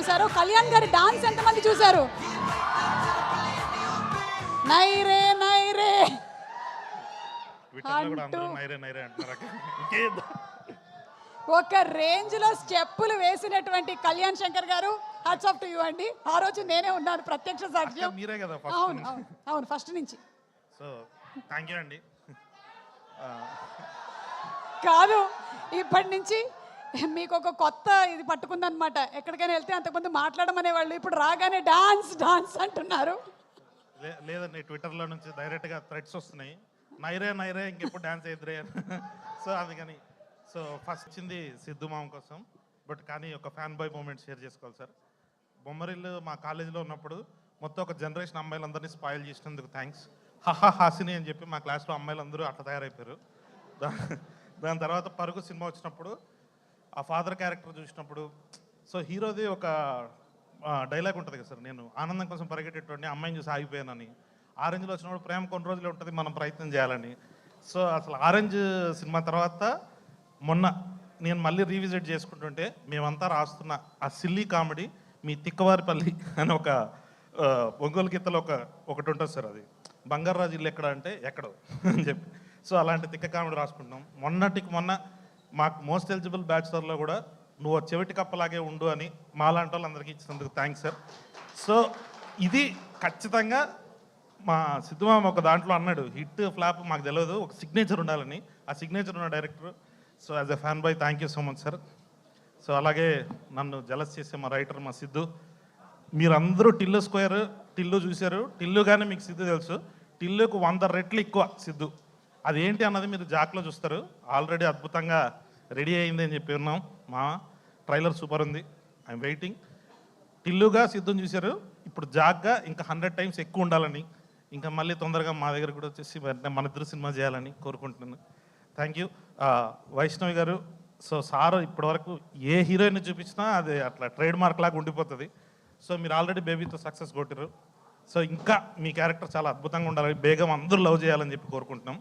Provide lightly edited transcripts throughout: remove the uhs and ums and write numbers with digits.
చూసారు? కళ్యాణ్ గారి డాన్స్ ఎంతమంది చూసారు? నైరే నైరే ఒక రేంజ్ లో స్టెప్పులు వేసినటువంటి కళ్యాణ్ శంకర్ గారు, హ్యాట్స్ ఆఫ్ టు యూ అండి. ఆ రోజు నేనే ఉన్నాను ప్రత్యక్ష సాక్ష్యం. మీరే కదా అవును అవును ఫస్ట్ నుంచి. సో థ్యాంక్ యూ అండి. కాదు, ఇప్పటి నుంచి మీకు ఒక కొత్త ఇది పట్టుకుందనమాట. ఎక్కడికైనా వెళ్తే అంతకుముందు మాట్లాడమనే వాళ్ళు ఇప్పుడు రాగానే డాన్స్ డాన్స్ అంటున్నారు. లేదండి, ట్విట్టర్లో నుంచి డైరెక్ట్గా థ్రెడ్స్ వస్తున్నాయి, నైరే నైరే ఇంకెప్పుడు డ్యాన్స్ అయిద్దరే అని. సో అందుకని సో ఫస్ట్ వచ్చింది సిద్ధు మామ కోసం. బట్ కానీ ఒక ఫ్యాన్ బాయ్ మూమెంట్ షేర్ చేసుకోవాలి సార్. బొమ్మరిల్లు మా కాలేజీలో ఉన్నప్పుడు మొత్తం ఒక జనరేషన్ అమ్మాయిలందరినీ స్పాయిల్ చేసినందుకు థ్యాంక్స్. హహా హాసిని అని చెప్పి మా క్లాస్లో అమ్మాయిలందరూ అట్లా తయారైపోయారు. దాని తర్వాత పరుగు సినిమా వచ్చినప్పుడు ఆ ఫాదర్ క్యారెక్టర్ చూసినప్పుడు సో హీరోది ఒక డైలాగ్ ఉంటుంది కదా సార్, నేను ఆనందం కోసం పరిగెట్టేటువంటి అమ్మాయిని చూసి ఆగిపోయానని. ఆరెంజ్లో వచ్చినప్పుడు ప్రేమ కొన్ని రోజులు ఉంటుంది, మనం ప్రయత్నం చేయాలని. సో అసలు ఆరెంజ్ సినిమా తర్వాత మొన్న నేను మళ్ళీ రీవిజిట్ చేసుకుంటుంటే మేమంతా రాస్తున్న ఆ సిల్లీ కామెడీ మీ తిక్కవారిపల్లి అని ఒక ఒంగోలు గీతలో ఒకటి ఉంటుంది సార్, అది బంగారాజు ఇల్లు ఎక్కడ అంటే ఎక్కడో అని చెప్పి. సో అలాంటి తిక్క కామెడీ రాసుకుంటున్నాం. మొన్న మాకు మోస్ట్ ఎలిజిబుల్ బ్యాచులర్లో కూడా నువ్వు చెవిటి కప్పలాగే ఉండు అని మాలాంటి వాళ్ళందరికీ ఇచ్చినందుకు థ్యాంక్స్ సార్. సో ఇది ఖచ్చితంగా మా సిద్ధుమామ ఒక దాంట్లో అన్నాడు, హిట్ ఫ్లాప్ మాకు తెలియదు, ఒక సిగ్నేచర్ ఉండాలని. ఆ సిగ్నేచర్ ఉన్న director. So as a fan boy thank you so much sir. So అలాగే నన్ను జలస్ చేసే మా రైటర్ మా సిద్ధు. మీరందరూ టిల్లు స్క్వేర్ టిల్లు చూశారు, టిల్లు కానీ మీకు సిద్ధు తెలుసు. టిల్లుకు 100 రెట్లు ఎక్కువ సిద్ధు. అదేంటి అన్నది మీరు జాక్లో చూస్తారు. ఆల్రెడీ అద్భుతంగా రెడీ అయింది అని చెప్పి ఉన్నాం. మా ట్రైలర్ సూపర్ ఉంది, ఐఎమ్ వెయిటింగ్. టిల్లుగా సిద్ధుని చూశారు, ఇప్పుడు జాగ్గా ఇంకా 100 టైమ్స్ ఎక్కువ ఉండాలని, ఇంకా మళ్ళీ తొందరగా మా దగ్గర కూడా వచ్చేసి మన ఇద్దరు సినిమా చేయాలని కోరుకుంటున్నాను. Thank you. వైష్ణవి గారు, సో సార్ ఇప్పటివరకు ఏ హీరోయిన్ చూపించినా అది అట్లా ట్రేడ్ మార్క్ లాగా ఉండిపోతుంది. సో మీరు ఆల్రెడీ బేబీతో సక్సెస్ కొట్టారు. సో ఇంకా మీ క్యారెక్టర్ చాలా అద్భుతంగా ఉండాలి, బేగం అందరూ లవ్ చేయాలని చెప్పి కోరుకుంటున్నాం.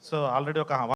సో ఆల్రెడీ ఒక